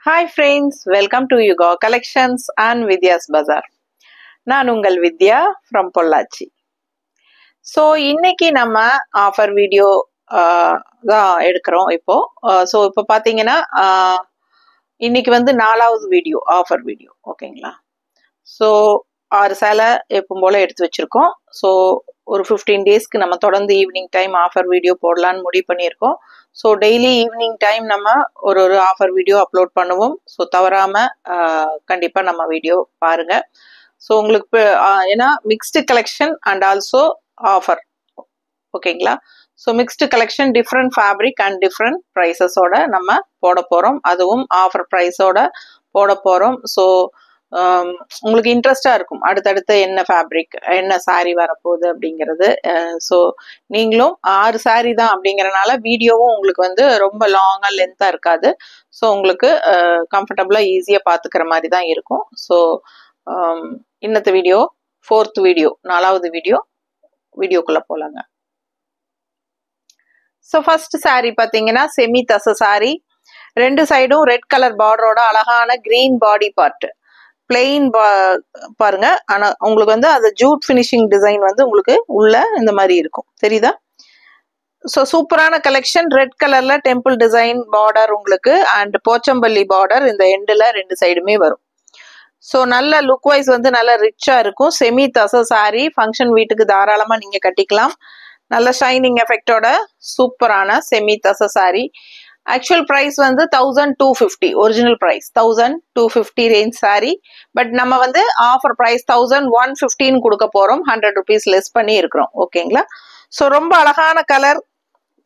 Hi friends, welcome to Yuga Collections and Vidya's Bazaar. நான் உங்கள் வித்யா from Pollachi. So இன்னைக்கு நம்ம ஆஃபர் வீடியோ தான் எடுக்கிறோம் இப்போ. ஸோ இப்போ பார்த்தீங்கன்னா இன்னைக்கு வந்து 4வது வீடியோ ஆஃபர் வீடியோ, ஓகேங்களா? ஸோ 6 சேலை எப்பவும் போல் எடுத்து வச்சுருக்கோம். ஸோ ஒரு 15 டேஸ்க்கு நம்ம தொடர்ந்து ஈவினிங் டைம் ஆஃபர் வீடியோ போடலான்னு முடிவு பண்ணியிருக்கோம். ஸோ டெய்லி ஈவினிங் டைம் நம்ம ஒரு ஆஃபர் வீடியோ அப்லோட் பண்ணுவோம். ஸோ தவறாமல் கண்டிப்பாக நம்ம வீடியோ பாருங்கள். ஸோ உங்களுக்கு ஏன்னா mixed collection and also offer, ஓகேங்களா? So mixed collection different fabric and different ப்ரைஸஸோட நம்ம போட போகிறோம், அதுவும் ஆஃபர் ப்ரைஸோட போட போகிறோம். ஸோ உங்களுக்கு இன்ட்ரெஸ்டாக இருக்கும் அடுத்தடுத்து என்ன ஃபேப்ரிக் என்ன சாரீ வரப்போகுது அப்படிங்கிறது. ஸோ நீங்களும் 6 சாரீ தான் அப்படிங்கிறனால வீடியோவும் உங்களுக்கு வந்து ரொம்ப லாங்காக லென்த்தாக இருக்காது. ஸோ உங்களுக்கு கம்ஃபர்டபுளாக ஈஸியாக பார்த்துக்கிற மாதிரி தான் இருக்கும். ஸோ இன்னத்து வீடியோ 4th வீடியோ 4வது வீடியோக்குள்ளே போகலாங்க. ஸோ ஃபர்ஸ்ட் சாரீ பார்த்தீங்கன்னா செமி தச சாரீ, 2 சைடும் ரெட் கலர் பார்டரோட அழகான கிரீன் பாடி பார்ட், பிளெயின் பாருங்க. ஆனா உங்களுக்கு வந்து அது ஜூட் ஃபினிஷிங் டிசைன் வந்து உங்களுக்கு உள்ள இந்த மாதிரி இருக்கும், தெரியுதா? ஸோ சூப்பரான கலெக்ஷன். ரெட் கலர்ல டெம்பிள் டிசைன் பார்டர் உங்களுக்கு அண்ட் போச்சம்பள்ளி பார்டர் இந்த எண்டில் 2 சைடுமே வரும். ஸோ நல்ல லுக் வைஸ் வந்து நல்ல ரிச்சா இருக்கும். செமி தச சாரி ஃபங்க்ஷன் வீட்டுக்கு தாராளமா நீங்க கட்டிக்கலாம். நல்ல ஷைனிங் எஃபெக்டோட சூப்பரான செமி தச சாரி. ஆக்சுவல் ப்ரைஸ் வந்து 1250, original price 1250 range sorry. But நம்ம வந்து ஆஃபர் ப்ரைஸ் 1115 கொடுக்க போறோம், 100 rupees லெஸ் பண்ணி இருக்கிறோம், ஓகேங்களா? ஸோ ரொம்ப அழகான கலர்.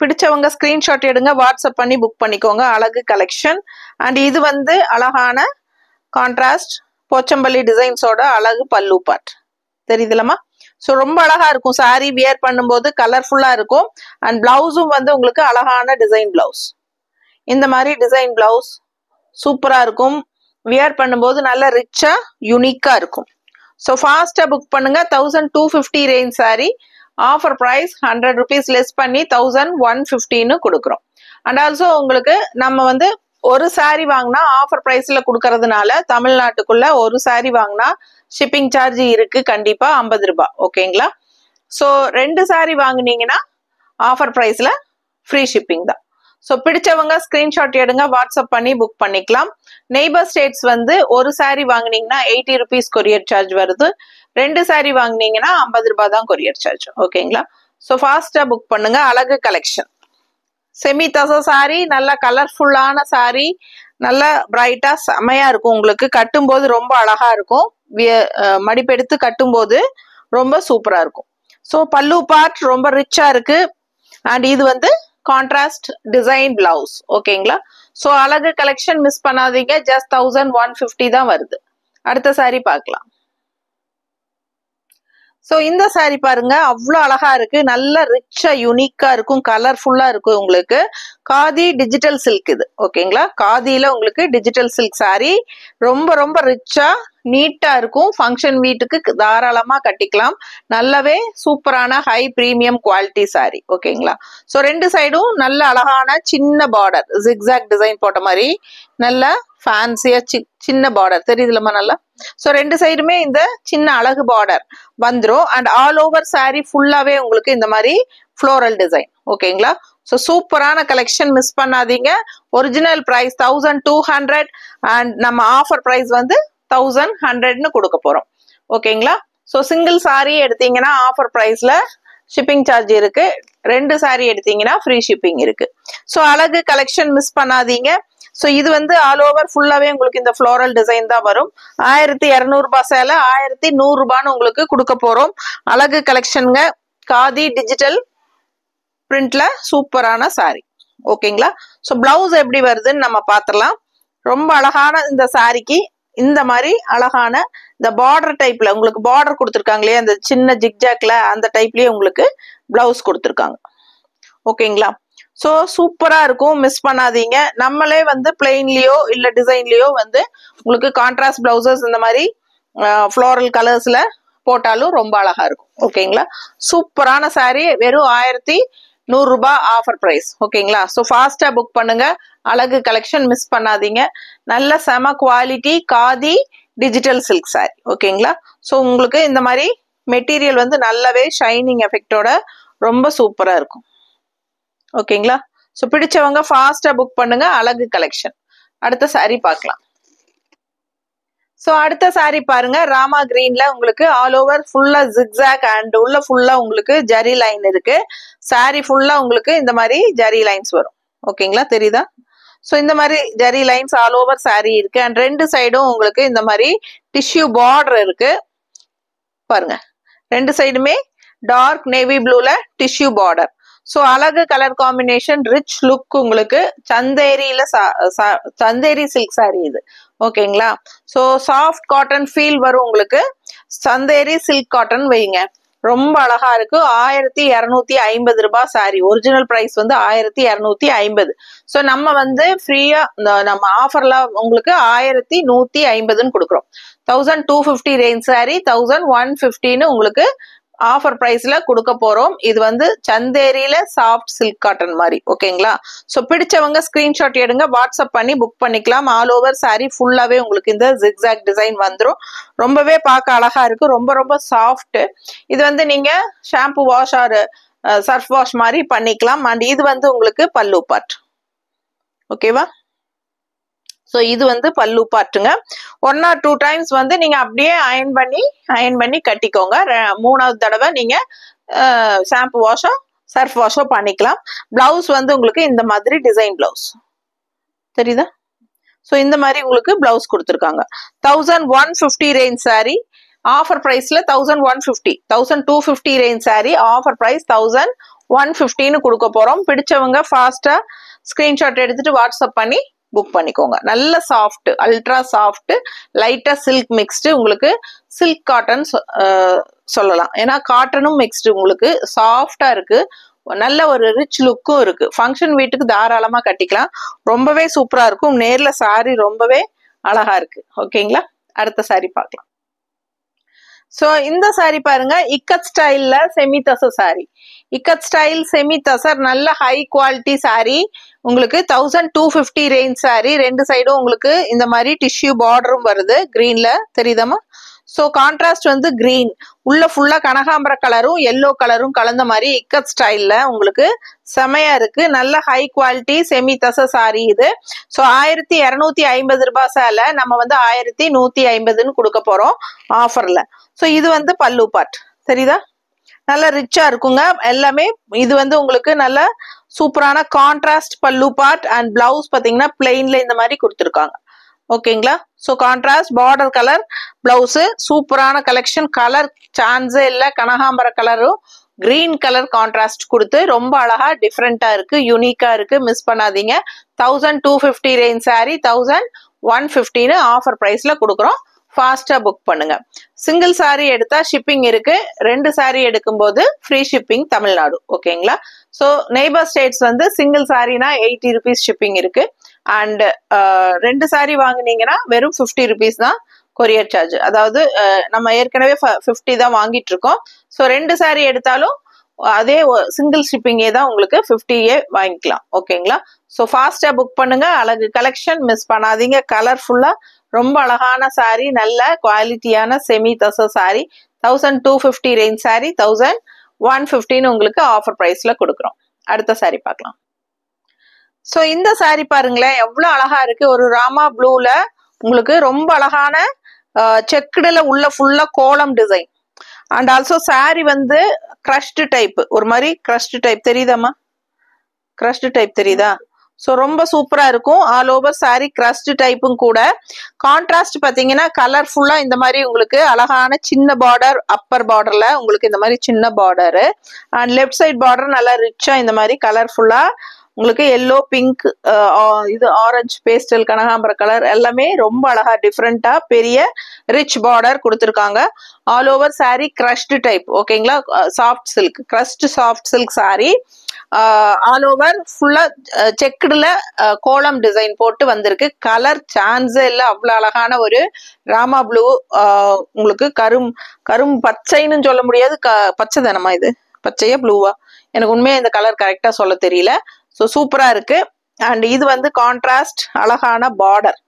பிடிச்சவங்க ஸ்கிரீன்ஷாட் எடுங்க, வாட்ஸ்அப் பண்ணி புக் பண்ணிக்கோங்க. அழகு கலெக்ஷன். அண்ட் இது வந்து அழகான கான்ட்ராஸ்ட் போச்சம்பள்ளி டிசைன்ஸோட அழகு பல்லு பார்ட், தெரியுதுலமா? ஸோ ரொம்ப அழகா இருக்கும் சாரி, வியர் பண்ணும்போது கலர்ஃபுல்லா இருக்கும். அண்ட் பிளவுஸும் வந்து உங்களுக்கு அழகான டிசைன் பிளவுஸ், இந்த மாதிரி டிசைன் பிளவுஸ் சூப்பரா இருக்கும். வியர் பண்ணும்போது நல்ல ரிச்சா யூனிக்கா இருக்கும். ஸோ ஃபாஸ்டா புக் பண்ணுங்க. 1250 range sari, offer price 100 rupees less பண்ணி 1115 கொடுக்குறோம். அண்ட் ஆல்சோ உங்களுக்கு நம்ம வந்து ஒரு சாரி வாங்கினா ஆஃபர் ப்ரைஸ்ல கொடுக்கறதுனால தமிழ்நாட்டுக்குள்ள ஒரு சாரி வாங்கினா ஷிப்பிங் சார்ஜ் இருக்கு கண்டிப்பா 50 ரூபாய், ஓகேங்களா? ஸோ 2 சாரி வாங்கினீங்கன்னா ஆஃபர் ப்ரைஸ்ல ஃப்ரீ ஷிப்பிங் தான். ஸோ பிடிச்சவங்க ஸ்கிரீன்ஷாட் எடுங்க, வாட்ஸ்அப் பண்ணி புக் பண்ணிக்கலாம். நெய்பர் ஸ்டேட்ஸ் வந்து ஒரு சாரி வாங்கினீங்கன்னா 80 rupees கொரியர் சார்ஜ் வருது. 2 சாரி வாங்கினீங்கன்னா 50 ரூபாய் தான் கொரியர் சார்ஜ், ஓகேங்களா? ஸோ ஃபாஸ்டா புக் பண்ணுங்க. அழகு கலெக்ஷன் செமி தச சாரி, நல்ல கலர்ஃபுல்லான சாரி, நல்ல பிரைட்டா செமையா இருக்கும். உங்களுக்கு கட்டும்போது ரொம்ப அழகா இருக்கும். மடிப்பெடுத்து கட்டும்போது ரொம்ப சூப்பரா இருக்கும். ஸோ பல்லு பார்ட் ரொம்ப ரிச்சா இருக்கு. அண்ட் இது வந்து கான்ட்ராஸ்ட் டிசைன் பிளவுஸ், ஓகேங்களா? ஸோ அழகு கலெக்ஷன் மிஸ் பண்ணாதீங்க. ஜஸ்ட் 1150 தான் வருது. அடுத்த சாரி பார்க்கலாம். ஸோ இந்த சாரி பாருங்க, அவ்வளோ அழகா இருக்கு. நல்ல ரிச்சா யூனிக்கா இருக்கும், கலர்ஃபுல்லா இருக்கும். உங்களுக்கு காதி டிஜிட்டல் சில்க் இது, ஓகேங்களா? காதியில உங்களுக்கு டிஜிட்டல் சில்க் சாரி ரொம்ப ரொம்ப ரிச்சா நீட்டா இருக்கும். ஃபங்க்ஷன் வீட்டுக்கு தாராளமா கட்டிக்கலாம். நல்லாவே சூப்பரான ஹை பிரீமியம் குவாலிட்டி சாரி, ஓகேங்களா? ஸோ 2 சைடும் நல்ல அழகான சின்ன பார்டர், ஜிக்ஸாக் டிசைன் போட்ட மாதிரி நல்ல ஃபேன்சியா சின்ன பார்டர், தெரியுதுலமா நல்லா? ஸோ 2 சைடுமே இந்த சின்ன அழகு பார்டர் வந்துடும். அண்ட் ஆல் ஓவர் சாரி ஃபுல்லாவே உங்களுக்கு இந்த மாதிரி ஃப்ளோரல் டிசைன், ஓகேங்களா? ஸோ சூப்பரான கலெக்ஷன் மிஸ் பண்ணாதீங்க. ஒரிஜினல் பிரைஸ் 1200 அண்ட் நம்ம ஆஃபர் பிரைஸ் வந்து 1100 கொடுக்க போறோம், ஓகேங்களா? ஸோ சிங்கிள் சாரி எடுத்தீங்கன்னா ஆஃபர் பிரைஸ்ல ஷிப்பிங் சார்ஜ் இருக்கு. 2 சாரி எடுத்தீங்கன்னா ஃப்ரீ ஷிப்பிங் இருக்கு. ஸோ அழகு கலெக்ஷன் மிஸ் பண்ணாதீங்க. ஸோ இது வந்து ஆல் ஓவர் ஃபுல்லாவே உங்களுக்கு இந்த ஃப்ளோரல் டிசைன் தான் வரும். 1200 ரூபாய் சேலை 1100 ரூபான்னு உங்களுக்கு கொடுக்க போறோம். அழகு கலெக்ஷனுங்க. காதி டிஜிட்டல் பிரிண்ட்ல சூப்பரான சாரி, ஓகேங்களா? ஸோ பிளவுஸ் எப்படி வருதுன்னு நம்ம பார்த்துடலாம். ரொம்ப அழகான இந்த சாரிக்கு இந்த மாதிரி அழகான இந்த பார்டர் டைப்ல உங்களுக்கு பார்டர் கொடுத்துருக்காங்களே, அந்த சின்ன ஜிக்ஜாக்ல அந்த டைப்லயே உங்களுக்கு பிளவுஸ் கொடுத்துருக்காங்க, ஓகேங்களா? ஸோ சூப்பரா இருக்கும், மிஸ் பண்ணாதீங்க. நம்மளே வந்து பிளெயின்லயோ இல்ல டிசைன்லயோ வந்து உங்களுக்கு கான்ட்ராஸ்ட் பிளவுசஸ் இந்த மாதிரி ஃப்ளோரல் கலர்ஸ்ல போட்டாலும் ரொம்ப அழகா இருக்கும், ஓகேங்களா? சூப்பரான சாரி வெறும் ₹100 ஆஃபர் பிரைஸ். ஓகேங்களா? ஸோ ஃபாஸ்டா புக் பண்ணுங்க. அழகு கலெக்ஷன் மிஸ் பண்ணாதீங்க. நல்ல செம quality khadi digital silk sorry. ஓகேங்களா? ஸோ உங்களுக்கு இந்த மாதிரி மெட்டீரியல் வந்து நல்லாவே ஷைனிங் எஃபெக்டோட ரொம்ப சூப்பரா இருக்கும். ஓகேங்களா? ஸோ பிடிச்சவங்க ஃபாஸ்டா புக் பண்ணுங்க. அழகு கலெக்ஷன். அடுத்த சாரி பார்க்கலாம். ஸோ அடுத்த சாரி பாருங்க. ராமா கிரீன்ல உங்களுக்கு ஆல் ஓவர் ஃபுல்லா ஜிக்ஸாக் அண்ட் உள்ள ஃபுல்லா உங்களுக்கு ஜரி லைன் இருக்கு. சாரி ஃபுல்லா உங்களுக்கு இந்த மாதிரி ஜரி லைன்ஸ் வரும். ஓகேங்களா? தெரியுதா? ஸோ இந்த மாதிரி zari lines all over sorry இருக்கு. அண்ட் ரெண்டு சைடும் உங்களுக்கு இந்த மாதிரி டிஷ்யூ பார்டர் இருக்கு. பாருங்க, ரெண்டு சைடுமே டார்க் நேவி ப்ளூல டிஷ்யூ பார்டர். ஸோ அழகு கலர் காம்பினேஷன், ரிச் லுக். உங்களுக்கு சந்தேரி சில்க் சாரி இது. ஓகேங்களா? ஸோ சாஃப்ட் காட்டன் ஃபீல் வரும் உங்களுக்கு. சந்தேரி சில்க் காட்டன் வைங்க, ரொம்ப அழகா இருக்கு. ₹1250 சாரி. ஒரிஜினல் பிரைஸ் வந்து 1250. ஸோ நம்ம வந்து ஃப்ரீயா நம்ம ஆஃபர்ல உங்களுக்கு 1150 கொடுக்குறோம். 1250 ரேஞ்ச் சாரி 1150 உங்களுக்கு ஆஃபர் பிரைஸ்ல கொடுக்க போறோம். இது வந்து சந்தேரியில சாஃப்ட் சில்க் காட்டன் மாதிரி. ஓகேங்களா? ஸோ பிடிச்சவங்க ஸ்கிரீன்ஷாட் எடுங்க, வாட்ஸ்அப் பண்ணி புக் பண்ணிக்கலாம். ஆல் ஓவர் சாரி ஃபுல்லாவே உங்களுக்கு இந்த ஜிக்ஸாக் டிசைன் வந்துடும். ரொம்பவே பார்க்க அழகா இருக்கு. ரொம்ப ரொம்ப சாஃப்ட். இது வந்து நீங்க shampoo wash R surf wash மாதிரி பண்ணிக்கலாம். அண்ட் இது வந்து உங்களுக்கு பல்லு பார்ட். ஓகேவா? ஸோ இது வந்து பல்லு பார்ட்டுங்க. 1 or 2 டைம்ஸ் வந்து நீங்க அப்படியே அயன் பண்ணி கட்டிக்கோங்க. 3வது தடவை நீங்க ஷாம்பு வாஷோ சர்ஃப் வாஷோ பண்ணிக்கலாம். பிளவுஸ் வந்து உங்களுக்கு இந்த மாதிரி டிசைன் பிளவுஸ் தெரியுதா? ஸோ இந்த மாதிரி உங்களுக்கு பிளவுஸ் கொடுத்துருக்காங்க. 1150 ரேஞ்ச் சாரி. ஆஃபர் பிரைஸ்ல 1150. 1250 ரேஞ்ச் சாரி. ஆஃபர் பிரைஸ் 1150 கொடுக்க போறோம். பிடிச்சவங்க ஃபாஸ்டா ஸ்கிரீன்ஷாட் எடுத்துட்டு வாட்ஸ்அப் பண்ணி புக் பண்ணிக்கோங்க. நல்ல சாஃப்ட், அல்ட்ரா சாஃப்ட், லைட்டா சில்க் மிக்ஸ்டு. உங்களுக்கு சில்க் காட்டன் சொல்லலாம். ஏன்னா காட்டனும் மிக்ஸ்டு. உங்களுக்கு சாஃப்டா இருக்கு. நல்ல ஒரு ரிச் லுக்கும் இருக்கு. ஃபங்க்ஷன் வீட்டுக்கு தாராளமா கட்டிக்கலாம். ரொம்பவே சூப்பரா இருக்கும். நேர்ல சாரி ரொம்பவே அழகா இருக்கு. ஓகேங்களா? அடுத்த சாரி பார்க்கலாம். ஸோ இந்த சாரி பாருங்க, இக்கத் ஸ்டைல்ல semi tussar sorry. Ikat style semi tussar நல்ல ஹை குவாலிட்டி சாரி. உங்களுக்கு 1250 ரேஞ்ச் சாரி. ரெண்டு சைடும் உங்களுக்கு இந்த மாதிரி டிஷ்யூ பார்டரும் வருது. கிரீன்ல தெரியுதாமா? ஸோ கான்ட்ராஸ்ட் வந்து கிரீன். உள்ள ஃபுல்லா கனகாம்பர கலரும் எல்லோ கலரும் கலந்த மாதிரி இக்கத் ஸ்டைல்ல உங்களுக்கு செமையா இருக்கு. நல்ல high quality semi tussar sorry இது. ஸோ ₹1250 சேல நம்ம வந்து 1150 கொடுக்க போறோம் ஆஃபர்ல. ஸோ இது வந்து பல்லு பார்ட். தெரியுதா? நல்ல ரிச்சா இருக்குங்க எல்லாமே. இது வந்து உங்களுக்கு நல்ல சூப்பரான கான்ட்ராஸ்ட் பல்லு பார்ட். அண்ட் பிளவுஸ் பாத்தீங்கன்னா பிளெயின்ல இந்த மாதிரி கொடுத்துருக்காங்க. ஓகேங்களா? So contrast border colour blouse. சூப்பரான கலெக்ஷன். கலர் சான்ஸே இல்லை. கனகாம்பர கலரும் கிரீன் கலர் கான்ட்ராஸ்ட் கொடுத்து ரொம்ப அழகா டிஃப்ரெண்டா இருக்கு, யூனிக்கா இருக்கு. மிஸ் பண்ணாதீங்க. 1250 ரேஞ்ச் சாரி 1150 ஆஃபர் பிரைஸ்ல கொடுக்குறோம். ஃபாஸ்டா புக் பண்ணுங்க. சிங்கிள் சாரி எடுத்தா ஷிப்பிங் இருக்கு. 2 சாரி எடுக்கும்போது ஃப்ரீ ஷிப்பிங் தமிழ்நாடு. ஓகேங்களா? ஸோ நெய்பர் ஸ்டேட்ஸ் வந்து சிங்கிள் சாரினா ₹80 ஷிப்பிங் இருக்கு. அண்ட் 2 சாரி வாங்கினீங்கன்னா வெறும் ₹50 தான் கொரியர் சார்ஜ். அதாவது நம்ம ஏற்கனவே 50 தான் வாங்கிட்டு இருக்கோம். ஸோ 2 சாரி எடுத்தாலும் அதே சிங்கிள் ஷிப்பிங்கே தான் உங்களுக்கு 50 வாங்கிக்கலாம். ஓகேங்களா? ஸோ ஃபாஸ்டா புக் பண்ணுங்க. அழகு கலெக்ஷன் மிஸ் பண்ணாதீங்க. கலர்ஃபுல்லா ரொம்ப அழகான சாரி, நல்ல குவாலிட்டியான semi tussar sorry. 1250 range sorry 1150 உங்களுக்கு ஆஃபர் பிரைஸ்ல கொடுக்குறோம். அடுத்த சாரி பார்க்கலாம். ஸோ இந்த சாரி பாருங்களேன், எவ்வளவு அழகா இருக்கு. ஒரு ராமா ப்ளூல உங்களுக்கு ரொம்ப அழகான செக்குடுல உள்ள ஃபுல்லா கோலம் டிசைன். அண்ட் ஆல்சோ சாரி வந்து கிரஷ்டு டைப். ஒரு மாதிரி கிரஷ்டு டைப் தெரியுதாமா? கிரஷ்டு டைப் தெரியுதா? ஸோ ரொம்ப சூப்பரா இருக்கும். ஆல் ஓவர் சாரி கிரஸ்ட் டைப்பும் கூட. கான்ட்ராஸ்ட் பாத்தீங்கன்னா கலர்ஃபுல்லா இந்த மாதிரி உங்களுக்கு அழகான சின்ன பார்டர். அப்பர் பார்டர்ல உங்களுக்கு இந்த மாதிரி சின்ன border. And left side border நல்லா ரிச்சா இந்த மாதிரி கலர்ஃபுல்லா உங்களுக்கு எல்லோ, பிங்க், இது ஆரஞ்சு, பேஸ்டல், கனகாம்பர கலர் எல்லாமே ரொம்ப அழகா டிஃப்ரெண்டா பெரிய ரிச் பார்டர் கொடுத்துருக்காங்க. All over sari crushed type. ஓகேங்களா? Soft silk, crushed soft silk sari. All over ஃபுல்லா செக்குடுல கோலம் டிசைன் போட்டு வந்திருக்கு. கலர் சான்ஸே இல்லை. அவ்வளவு அழகான ஒரு ராமா ப்ளூ. உங்களுக்கு கரும் பச்சைன்னு சொல்ல முடியாது. பச்சை தானமா இது? பச்சையா ப்ளூவா? எனக்கு உண்மையா இந்த கலர் கரெக்டா சொல்ல தெரியல. ஸோ சூப்பரா இருக்கு. அண்ட் இது வந்து கான்ட்ராஸ்ட் அழகான பார்டர்,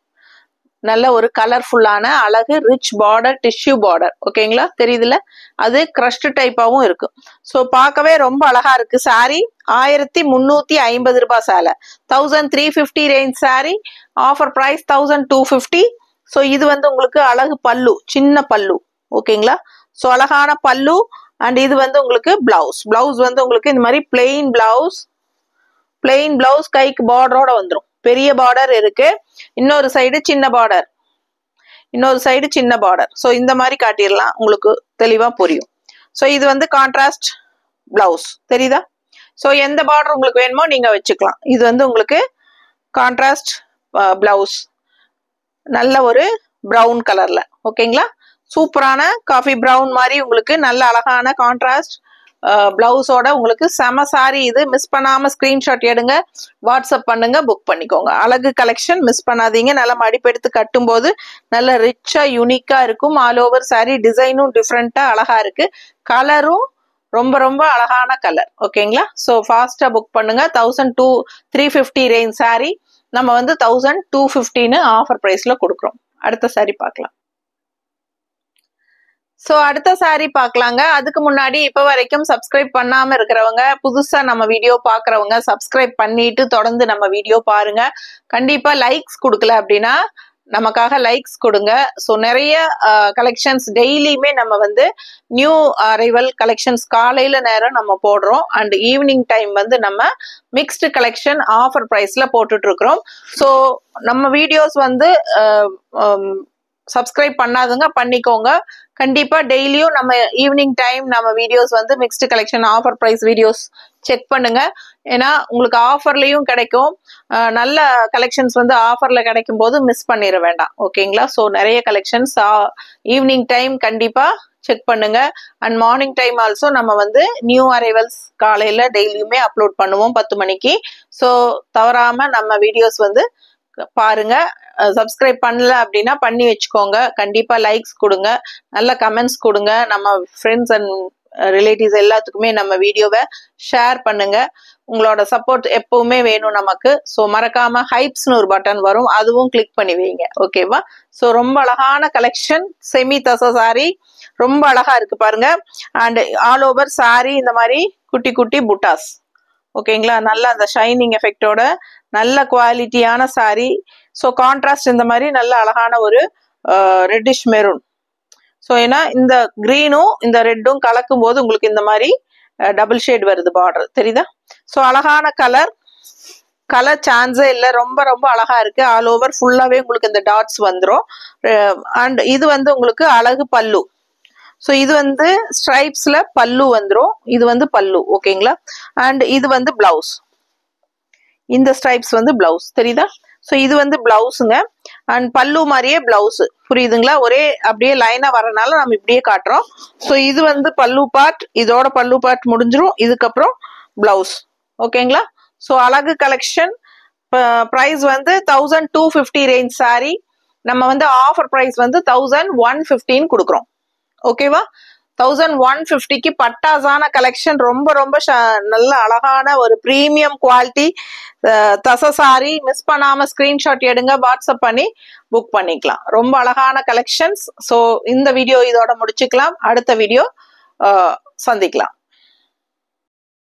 நல்ல ஒரு கலர்ஃபுல்லான அழகு ரிச் பார்டர், டிஷ்யூ பார்டர். ஓகேங்களா, தெரியுதுல? அது கிரஷ்டு டைப்பாவும் இருக்கு. ஸோ பார்க்கவே ரொம்ப அழகா இருக்கு. சாரி 1350 ரூபாய் சேலை, 1350 range sari, offer price 1250. So இது வந்து உங்களுக்கு அழகு பல்லு, சின்ன பல்லு. ஓகேங்களா, ஸோ அழகான பல்லு. அண்ட் இது வந்து உங்களுக்கு பிளவுஸ். பிளவுஸ் வந்து உங்களுக்கு இந்த மாதிரி பிளெயின் பிளவுஸ், பிளெயின் பிளவுஸ் கைக்கு பார்டரோட வந்துடும். பெரிய பார்டர் இருக்கு, இன்னொரு சைடு சின்ன பார்டர், இன்னொரு சைடு சின்ன பார்டர். ஸோ இந்த மாதிரி காட்டிடலாம், உங்களுக்கு தெளிவா புரியும். ஸோ இது வந்து கான்ட்ராஸ்ட் பிளவுஸ், தெரியுதா? ஸோ எந்த பார்டர் உங்களுக்கு வேணுமோ நீங்க வச்சுக்கலாம். இது வந்து உங்களுக்கு கான்ட்ராஸ்ட் பிளவுஸ், நல்ல ஒரு பிரவுன் கலர்ல. ஓகேங்களா, சூப்பரான காஃபி பிரவுன் மாதிரி உங்களுக்கு நல்ல அழகான கான்ட்ராஸ்ட் பிளவுஸோட உங்களுக்கு செம சாரி. இது மிஸ் பண்ணாம ஸ்கிரீன்ஷாட் எடுங்க, வாட்ஸ்அப் பண்ணுங்க, புக் பண்ணிக்கோங்க. அழகு கலெக்ஷன் மிஸ் பண்ணாதீங்க. நல்லா மடிப்பெடுத்து கட்டும் போது நல்ல ரிச்சா யூனிக்கா இருக்கும். ஆல் ஓவர் சாரி டிசைனும் டிஃப்ரெண்டா அழகா இருக்கு, கலரும் ரொம்ப ரொம்ப அழகான கலர். ஓகேங்களா, ஸோ ஃபாஸ்டா புக் பண்ணுங்க. 1350 ரேஞ்ச் சாரி நம்ம வந்து 1250 ஆஃபர் பிரைஸ்ல கொடுக்குறோம். அடுத்த சாரி பார்க்கலாம். ஸோ அடுத்த சாரி பார்க்கலாங்க. அதுக்கு முன்னாடி இப்ப வரைக்கும் சப்ஸ்கிரைப் பண்ணாம இருக்கிறவங்க, புதுசா நம்ம வீடியோ பாக்குறவங்க சப்ஸ்கிரைப் பண்ணிட்டு தொடர்ந்து நம்ம வீடியோ பாருங்க. கண்டிப்பா லைக்ஸ் கொடுக்கல அப்படின்னா நமக்காக லைக்ஸ் கொடுங்க. ஸோ நிறைய கலெக்ஷன்ஸ் டெய்லியுமே நம்ம வந்து நியூ அரைவல் கலெக்ஷன்ஸ் காலையில நேரம் நம்ம போடுறோம். அண்ட் ஈவினிங் டைம் வந்து நம்ம மிக்ஸ்டு கலெக்ஷன் ஆஃபர் பிரைஸ்ல போட்டுட்டு இருக்கிறோம். ஸோ நம்ம வீடியோஸ் வந்து சப்ஸ்கிரைப் பண்ணாதுங்க, பண்ணிக்கோங்க. கண்டிப்பா டெய்லியும் நம்ம ஈவினிங் டைம் நம்ம வீடியோஸ் வந்து mixed collection offer price videos check பண்ணுங்க. ஏன்னா உங்களுக்கு ஆஃபர்லயும் கிடைக்கும், நல்ல கலெக்ஷன்ஸ் வந்து ஆஃபர்ல கிடைக்கும் போது மிஸ் பண்ணிட வேண்டாம். ஓகேங்களா, ஸோ நிறைய கலெக்ஷன்ஸ் ஈவினிங் டைம் கண்டிப்பா செக் பண்ணுங்க. அண்ட் மார்னிங் டைம் ஆல்சோ நம்ம வந்து நியூ அரைவல்ஸ் காலையில டெய்லியுமே அப்லோட் பண்ணுவோம் 10 மணிக்கு. ஸோ தவறாம நம்ம வீடியோஸ் வந்து பாருங்க. சப்ஸ்கிரைப் பண்ணல அப்படின்னா பண்ணி வச்சுக்கோங்க. கண்டிப்பா லைக்ஸ் கொடுங்க, நல்ல கமெண்ட்ஸ் கொடுங்க. நம்ம ஃப்ரெண்ட்ஸ் அண்ட் ரிலேட்டிவ்ஸ் எல்லாத்துக்குமே நம்ம வீடியோவை ஷேர் பண்ணுங்க. உங்களோட சப்போர்ட் எப்பவுமே வேணும் நமக்கு. ஸோ மறக்காம ஹைப்ஸ்னு ஒரு பட்டன் வரும், அதுவும் கிளிக் பண்ணி வைங்க. ஓகேவா, ஸோ ரொம்ப அழகான கலெக்ஷன் செமி தச சாரி, ரொம்ப அழகா இருக்கு பாருங்க. அண்ட் ஆல் ஓவர் சாரி இந்த மாதிரி குட்டி குட்டி புட்டாஸ். ஓகேங்களா, நல்ல அந்த ஷைனிங் எஃபெக்டோட நல்ல குவாலிட்டியான சாரி. ஸோ கான்ட்ராஸ்ட் இந்த மாதிரி நல்ல அழகான ஒரு ரெட்டிஷ் மெரூன். ஸோ ஏன்னா இந்த கிரீனும் இந்த ரெட்டும் கலக்கும் போது உங்களுக்கு இந்த மாதிரி டபுள் ஷேட் வருது பார்டர், தெரியுதா? ஸோ அழகான கலர், கலர் சான்ஸே இல்லை, ரொம்ப ரொம்ப அழகா இருக்கு. ஆல் ஓவர் ஃபுல்லாவே உங்களுக்கு இந்த டாட்ஸ் வந்துடும். அண்ட் இது வந்து உங்களுக்கு அழகு பல்லு. ஸோ இது வந்து ஸ்ட்ரைப்ஸ்ல பல்லு வந்துடும், இது வந்து பல்லு. ஓகேங்களா, அண்ட் இது வந்து பிளவுஸ், இந்த ஸ்ட்ரைப்ஸ் வந்து பிளவுஸ், தெரியுதா? ஸோ இது வந்து பிளவுஸுங்க. அண்ட் பல்லு மாதிரியே பிளவுஸ், புரியுதுங்களா? ஒரே அப்படியே லைனா வரனால நம்ம இப்படியே காட்டுறோம். ஸோ இது வந்து பல்லு பார்ட், இதோட பல்லு பார்ட் முடிஞ்சிரும், இதுக்கப்புறம் பிளவுஸ். ஓகேங்களா, ஸோ அழகு கலெக்ஷன். ப்ரைஸ் வந்து 1250 ரேஞ்ச் சாரி நம்ம வந்து ஆஃபர் ப்ரைஸ் வந்து 1115 கொடுக்குறோம். ஓகேவா, 1150க்கு பட்டாசான கலெக்ஷன், ரொம்ப ரொம்ப நல்ல அழகான ஒரு பிரீமியம் குவாலிட்டி தச சாரி. மிஸ் பண்ணாம ஸ்கிரீன்ஷாட் எடுங்க, வாட்ஸ்அப் பண்ணி புக் பண்ணிக்கலாம். ரொம்ப அழகான கலெக்ஷன்ஸ். ஸோ இந்த வீடியோ இதோட முடிச்சுக்கலாம், அடுத்த வீடியோ சந்திக்கலாம்.